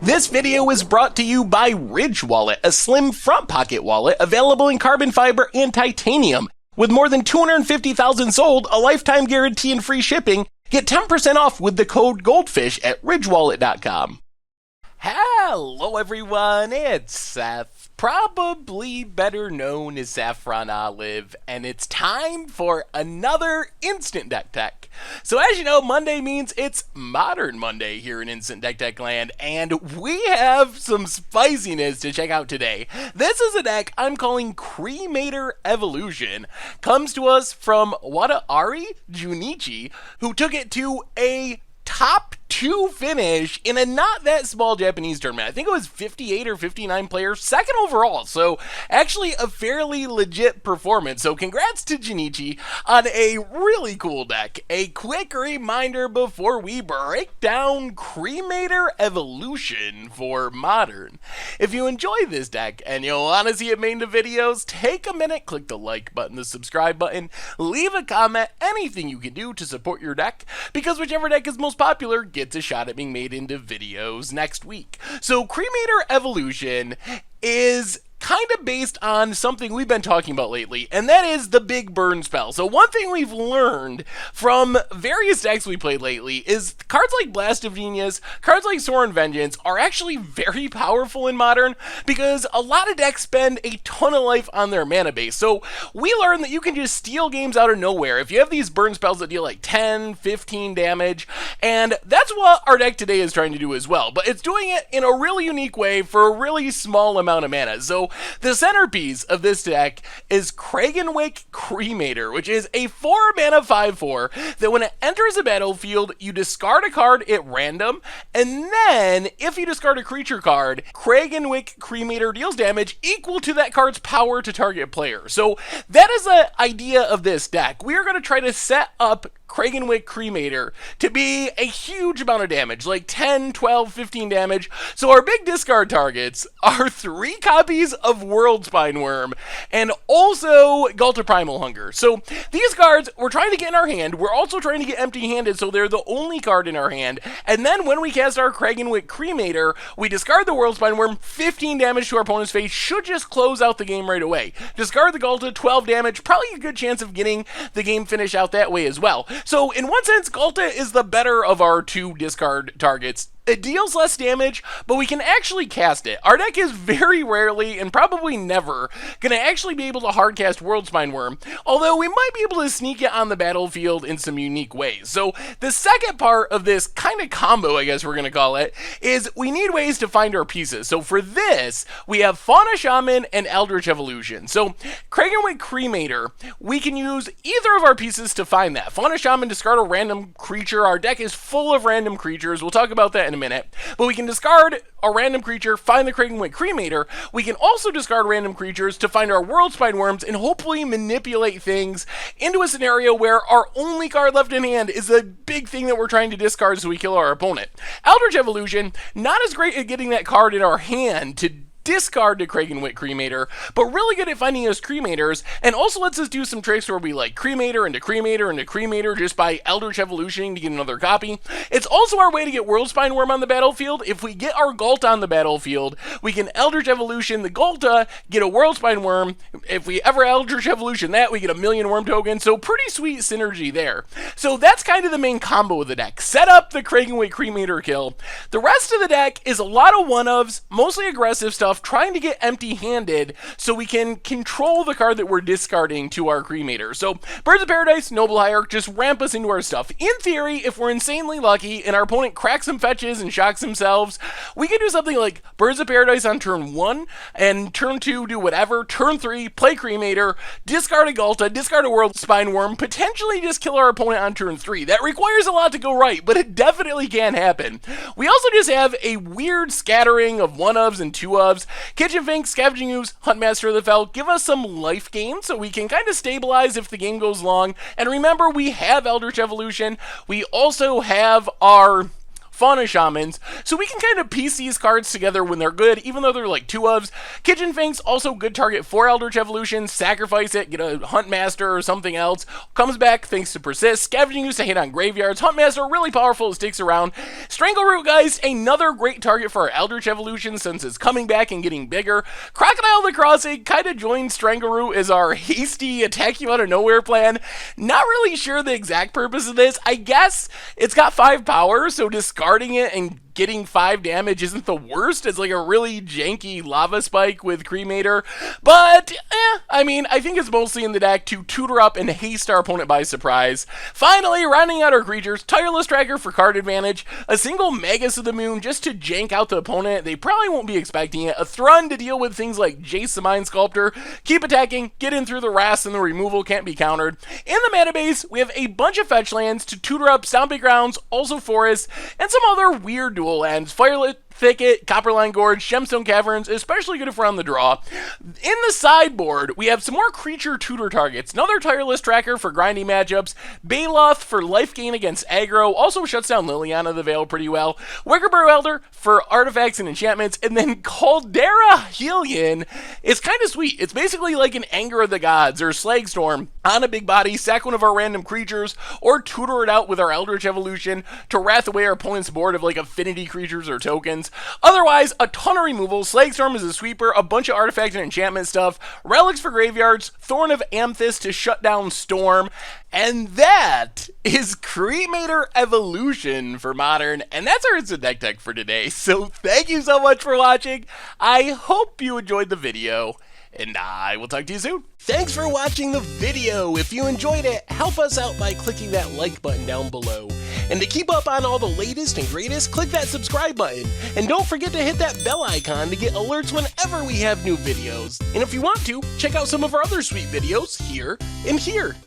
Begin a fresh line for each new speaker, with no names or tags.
This video is brought to you by Ridge Wallet, a slim front pocket wallet available in carbon fiber and titanium. With more than 250,000 sold, a lifetime guarantee and free shipping, get 10% off with the code GOLDFISH at ridgewallet.com. Hello everyone, it's Seth, probably better known as Saffron Olive, and it's time for another Instant Deck Tech. So as you know, Monday means it's Modern Monday here in Instant Deck Tech land, and we have some spiciness to check out today. This is a deck I'm calling Cremator Evolution. Comes to us from Wataari Junichi, who took it to a top 2 finish in a not that small Japanese tournament. I think it was 58 or 59 players, second overall. So actually a fairly legit performance. So congrats to Junichi on a really cool deck. A quick reminder before we break down Cremator Evolution for Modern. If you enjoy this deck and you want to see it made into videos, take a minute, click the like button, the subscribe button, leave a comment, anything you can do to support your deck, because whichever deck is most popular gets a shot at being made into videos next week. So Cremator Evolution is kind of based on something we've been talking about lately, and that is the big burn spell. So one thing we've learned from various decks we played lately is cards like Blast of Genius, cards like Sorin Vengeance are actually very powerful in Modern because a lot of decks spend a ton of life on their mana base. So we learned that you can just steal games out of nowhere if you have these burn spells that deal like 10, 15 damage, and that's what our deck today is trying to do as well, but it's doing it in a really unique way for a really small amount of mana. So the centerpiece of this deck is Cragganwick Cremator, which is a 4-mana 5/4 that when it enters the battlefield, you discard a card at random, and then if you discard a creature card, Cragganwick Cremator deals damage equal to that card's power to target player. So that is the idea of this deck. We are going to try to set up Cragganwick Cremator to be a huge amount of damage, like 10, 12, 15 damage. So our big discard targets are 3 copies of World Spineworm and also Ghalta Primal Hunger. So these cards we're trying to get in our hand. We're also trying to get empty-handed, so they're the only card in our hand. And then when we cast our Cragganwick Cremator, we discard the World Spineworm, 15 damage to our opponent's face, should just close out the game right away. Discard the Ghalta, 12 damage, probably a good chance of getting the game finish out that way as well. So in one sense, Ghalta is the better of our 2 discard targets. It deals less damage, but we can actually cast it. Our deck is very rarely, and probably never, going to actually be able to hardcast World Spineworm, although we might be able to sneak it on the battlefield in some unique ways. So the second part of this kind of combo, I guess we're going to call it, is we need ways to find our pieces. So for this, we have Fauna Shaman and Eldritch Evolution. So Cragganwick Cremator, we can use either of our pieces to find that. Fauna Shaman, discard a random creature. Our deck is full of random creatures. We'll talk about that in a minute, but we can discard a random creature, find the Cragganwick Cremator. We can also discard random creatures to find our World Spineworms and hopefully manipulate things into a scenario where our only card left in hand is a big thing that we're trying to discard so we kill our opponent. Eldritch Evolution, not as great at getting that card in our hand to discard to Cragganwick Cremator, but really good at finding us cremators, and also lets us do some tricks where we like Cremator into Cremator into Cremator just by Eldritch Evolutioning to get another copy. It's also our way to get World Spineworm on the battlefield. If we get our Ghalta on the battlefield, we can Eldritch Evolution the Ghalta, get a World Spineworm. If we ever Eldritch Evolution that, we get a million worm tokens, so pretty sweet synergy there. So that's kind of the main combo of the deck. Set up the Cragganwick Cremator kill. The rest of the deck is a lot of one-ofs, mostly aggressive stuff, trying to get empty-handed so we can control the card that we're discarding to our Cremator. So Birds of Paradise, Noble Hierarch, just ramp us into our stuff. In theory, if we're insanely lucky and our opponent cracks some fetches and shocks themselves, we can do something like Birds of Paradise on turn 1, and turn 2 do whatever, turn 3 play Cremator, discard a Ghalta, discard a World Spineworm, potentially just kill our opponent on turn 3. That requires a lot to go right, but it definitely can happen. We also just have a weird scattering of 1-ofs and 2-ofs. Kitchen Fink, Scavenging Ooze, Huntmaster of the Fell give us some life gain so we can kind of stabilize if the game goes long. And remember, we have Eldritch Evolution. We also have our Fauna Shamans, so we can kind of piece these cards together when they're good, even though they're like 2-ofs. Kitchen Finks, also good target for Eldritch Evolution. Sacrifice it, get a Hunt Master or something else. Comes back thanks to Persist. Scavenging used to hit on graveyards. Hunt Master, really powerful, it sticks around. Strangleroot, guys, another great target for our Eldritch Evolution since it's coming back and getting bigger. Crocodile the Crossing kind of joined Strangleroot as our hasty attack you out of nowhere plan. Not really sure the exact purpose of this. I guess it's got 5 power, so discarding it and getting 5 damage isn't the worst. It's like a really janky lava spike with Cremator, but I mean, I think it's mostly in the deck to tutor up and haste our opponent by surprise. Finally, rounding out our creatures, Tireless Tracker for card advantage, a single Magus of the Moon just to jank out the opponent. They probably won't be expecting it. A Thrun to deal with things like Jace the Mind Sculptor. Keep attacking, get in through the Wrath, and the removal can't be countered. In the mana base, we have a bunch of fetch lands to tutor up Stomping Grounds, also Forests, and some other weird dual lands. Firelit Thicket, Copperline Gorge, Gemstone Caverns, especially good if we're on the draw. In the sideboard, we have some more creature tutor targets. Another Tireless Tracker for grinding matchups. Baloth for life gain against aggro. Also shuts down Liliana the Veil pretty well. Wickerburrow Elder for artifacts and enchantments. And then Caldera Helion is kind of sweet. It's basically like an Anger of the Gods or Slagstorm on a big body. Sack one of our random creatures or tutor it out with our Eldritch Evolution to wrath away our opponent's board of like affinity creatures or tokens. Otherwise, a ton of removal. Slagstorm is a sweeper, a bunch of artifact and enchantment stuff, relics for graveyards, Thorn of Amethyst to shut down Storm, and that is Cremator Evolution for Modern, and that's our Instant Deck Tech for today. So thank you so much for watching. I hope you enjoyed the video, and I will talk to you soon. Thanks for watching the video. If you enjoyed it, help us out by clicking that like button down below. And to keep up on all the latest and greatest, click that subscribe button. And don't forget to hit that bell icon to get alerts whenever we have new videos. And if you want to, check out some of our other sweet videos here and here.